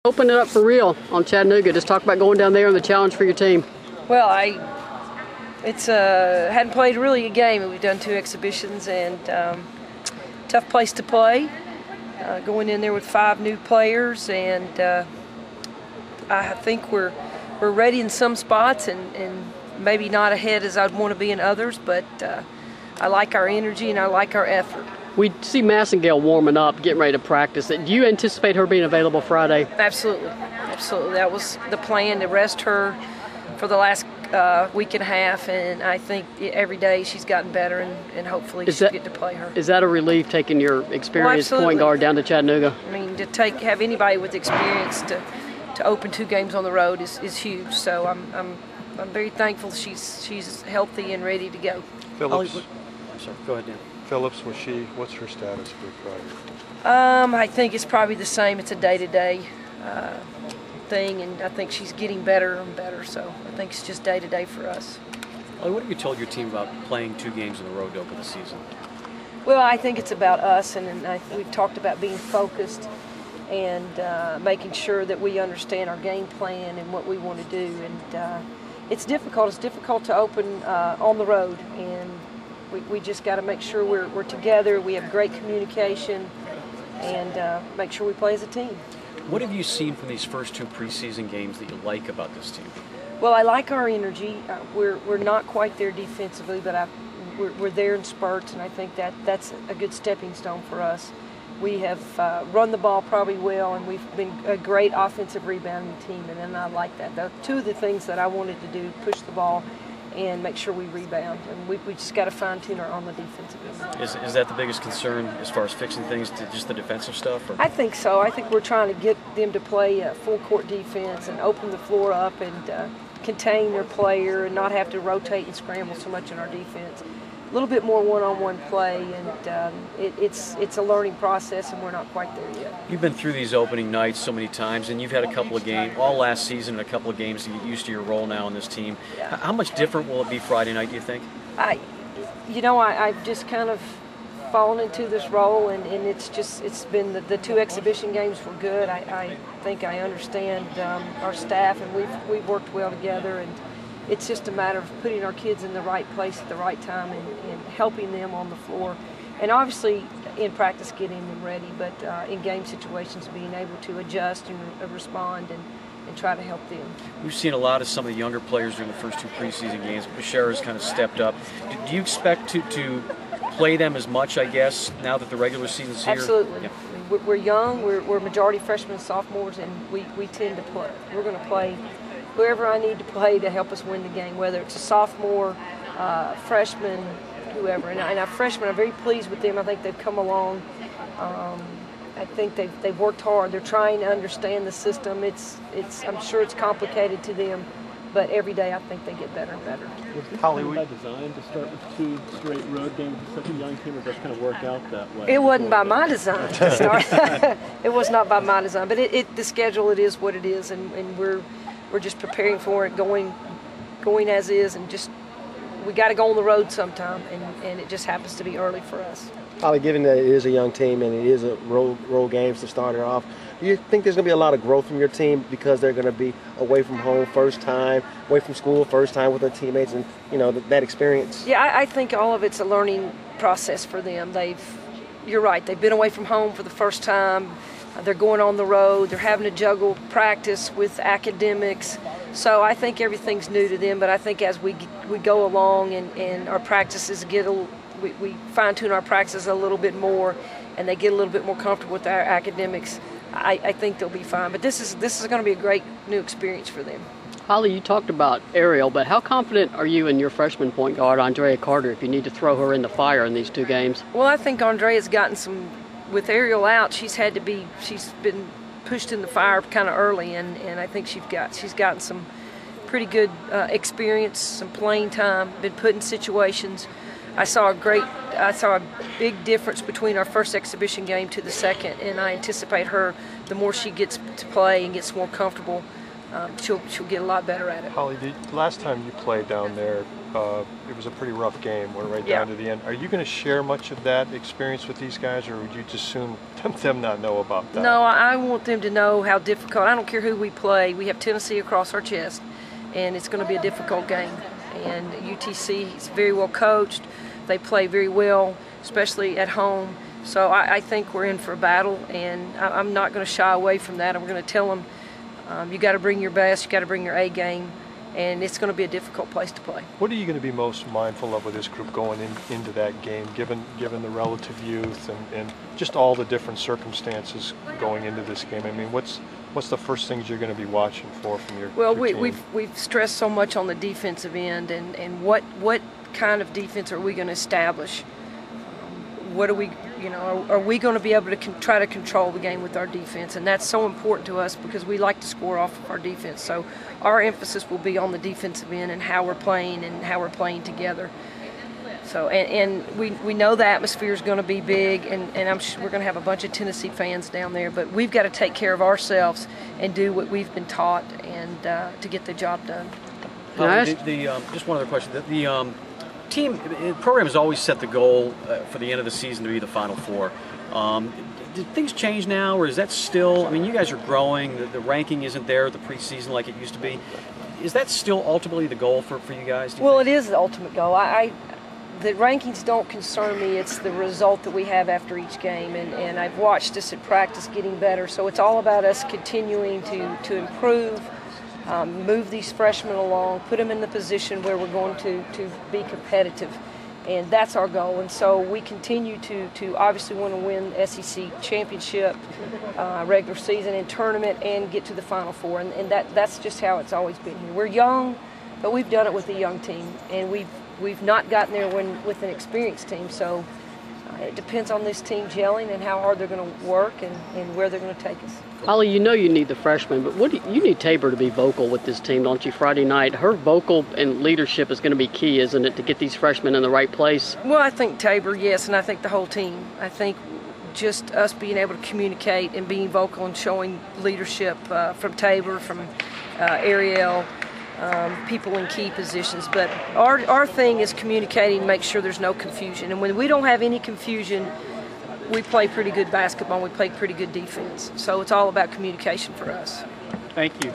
Open it up for real on Chattanooga. Just talk about going down there and the challenge for your team. Well, hadn't played really a game. We've done 2 exhibitions, and tough place to play. Going in there with 5 new players, and I think we're ready in some spots, and maybe not ahead as I'd want to be in others. But I like our energy and I like our effort. We see Massengale warming up, getting ready to practice. Do you anticipate her being available Friday? Absolutely, absolutely. That was the plan, to rest her for the last week and a half, and I think every day she's gotten better, and hopefully she'll get to play her. Is that a relief, taking your experienced point guard down to Chattanooga? I mean, have anybody with experience to open 2 games on the road is huge. So I'm very thankful she's healthy and ready to go. Phillips. Sorry, go ahead, Dan. Phillips, what's her status for Friday? I think it's probably the same. It's a day-to-day thing, and I think she's getting better and better, so I think it's just day-to-day for us. What have you told your team about playing 2 games on the road to open the season? Well, I think it's about us, and we've talked about being focused and making sure that we understand our game plan and what we want to do. And it's difficult. It's difficult to open on the road, and we just got to make sure we're together, we have great communication, and make sure we play as a team. What have you seen from these first 2 preseason games that you like about this team? Well, I like our energy. We're not quite there defensively, but we're there in spurts, and I think that's a good stepping stone for us. We have run the ball probably well, and we've been a great offensive rebounding team, and I like that. Those 2 of the things that I wanted to do: push the ball and make sure we rebound. And we just got to fine-tune on the defensive end. Is that the biggest concern as far as fixing things, to just the defensive stuff? Or? I think so. I think we're trying to get them to play full-court defense and open the floor up and contain their player and not have to rotate and scramble so much in our defense. A little bit more one-on-one play, and it's a learning process, and we're not quite there yet. You've been through these opening nights so many times, and you've had a couple of games, all last season, and a couple of games to get used to your role now in this team. Yeah. How much different will it be Friday night, do you think? I've just kind of fallen into this role, and it's been the 2 exhibition games were good. I think I understand our staff, and we've worked well together, and it's just a matter of putting our kids in the right place at the right time and helping them on the floor. And obviously in practice getting them ready, but in game situations being able to adjust and respond and try to help them. We've seen a lot of some of the younger players during the first 2 preseason games. Bashara's kind of stepped up. Do you expect to play them as much, I guess, now that the regular season's here? Absolutely. Yeah. I mean, we're young, we're majority freshmen and sophomores, and we tend to play. We're going to play whoever I need to play to help us win the game, whether it's a sophomore, freshman, whoever. And our freshmen, I'm very pleased with them. I think they've come along. I think they've worked hard. They're trying to understand the system. I'm sure it's complicated to them, but every day I think they get better and better. Was it by design to start with 2 straight road games with such a young team, or just kind of work out that way? It wasn't by my design to start. It was not by my design, but the schedule, it is what it is, and we're just preparing for it, going as is, and just we got to go on the road sometime, and it just happens to be early for us. Holly, given that it is a young team and it is a road games to start it off, do you think there's going to be a lot of growth from your team because they're going to be away from home first time, away from school first time with their teammates, and that experience? Yeah, I think all of it's a learning process for them. You're right, they've been away from home for the first time. They're going on the road. They're having to juggle practice with academics. So I think everything's new to them. But I think as we go along and our practices we fine-tune our practices a little bit more, and they get a little bit more comfortable with our academics, I think they'll be fine. But this is going to be a great new experience for them. Holly, you talked about Ariel, but how confident are you in your freshman point guard, Andrea Carter, if you need to throw her in the fire in these 2 games? Well, I think Andrea's gotten some. With Ariel out, she's been pushed in the fire kind of early, and I think she's gotten some pretty good experience, some playing time, been put in situations. I saw a big difference between our first exhibition game to the second, and I anticipate her, the more she gets to play and gets more comfortable, she'll get a lot better at it. Holly, last time you played down there, it was a pretty rough game. Went right down to the end. Are you going to share much of that experience with these guys, or would you just soon them not know about that? No, I want them to know how difficult. I don't care who we play. We have Tennessee across our chest, and it's going to be a difficult game. And UTC is very well coached. They play very well, especially at home. So I think we're in for a battle, and I'm not going to shy away from that. I'm going to tell them, you got to bring your best, you got to bring your A game, and it's going to be a difficult place to play. What are you going to be most mindful of with this group going into that game, given the relative youth and just all the different circumstances going into this game? I mean, what's the first things you're going to be watching for from your team? We've stressed so much on the defensive end, and what kind of defense are we going to establish? What are we, are we going to be able to try to control the game with our defense? And that's so important to us because we like to score off of our defense. So our emphasis will be on the defensive end and how we're playing together. So and we know the atmosphere is going to be big, and I'm sure we're going to have a bunch of Tennessee fans down there. But we've got to take care of ourselves and do what we've been taught, and to get the job done. Just one other question. The program has always set the goal for the end of the season to be the Final Four. Did things change now, or is that still? I mean, you guys are growing. The ranking isn't there at the preseason like it used to be. Is that still ultimately the goal for you guys? Well, it is the ultimate goal. The rankings don't concern me. It's the result that we have after each game, and I've watched us at practice getting better. So it's all about us continuing to improve. Move these freshmen along, put them in the position where we're going to be competitive, and that's our goal. And so we continue to obviously want to win SEC championship, regular season and tournament, and get to the Final Four. And that's just how it's always been here. We're young, but we've done it with a young team, and we've not gotten there with an experienced team. So it depends on this team gelling and how hard they're going to work and where they're going to take us. Holly, you need the freshmen, but you need Tabor to be vocal with this team, don't you, Friday night? Her vocal and leadership is going to be key, isn't it, to get these freshmen in the right place? Well, I think Tabor, yes, and I think the whole team. I think just us being able to communicate and being vocal and showing leadership from Tabor, from Ariel, people in key positions. But our thing is communicating, make sure there's no confusion. And when we don't have any confusion, we play pretty good basketball, and we play pretty good defense. So it's all about communication for us. Thank you.